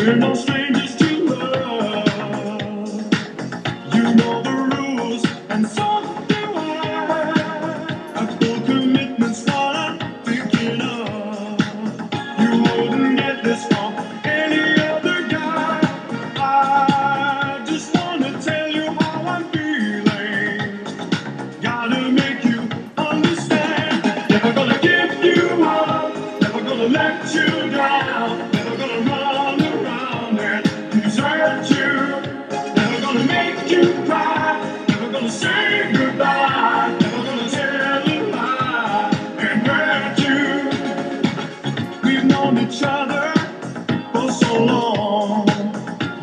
We're no strangers to love. You know the rules, and so do I. A full commitment's what I'm thinking of. You wouldn't get this from any other guy. I just wanna tell you how I'm feeling. Gotta make you understand. Never gonna give you up. Never gonna let you down. Never gonna run around and desert you. Never gonna make you cry. Never gonna say goodbye. Never gonna tell a lie and hurt you. We've known each other for so long.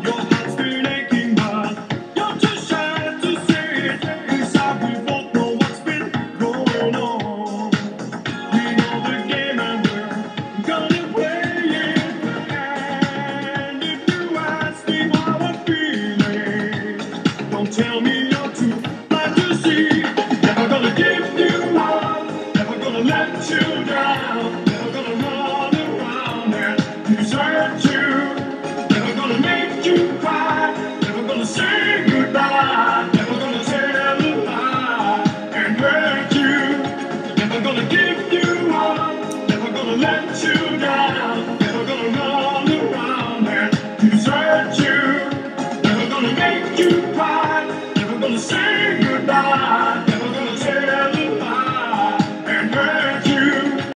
Your heart's been aching, but you're too shy to say it. Inside, we both know what's been going on. We know the game, and we're gonna play it. And if you ask me how I'm feeling, don't tell me you're too blind to see. Never gonna give you up, never gonna let you down.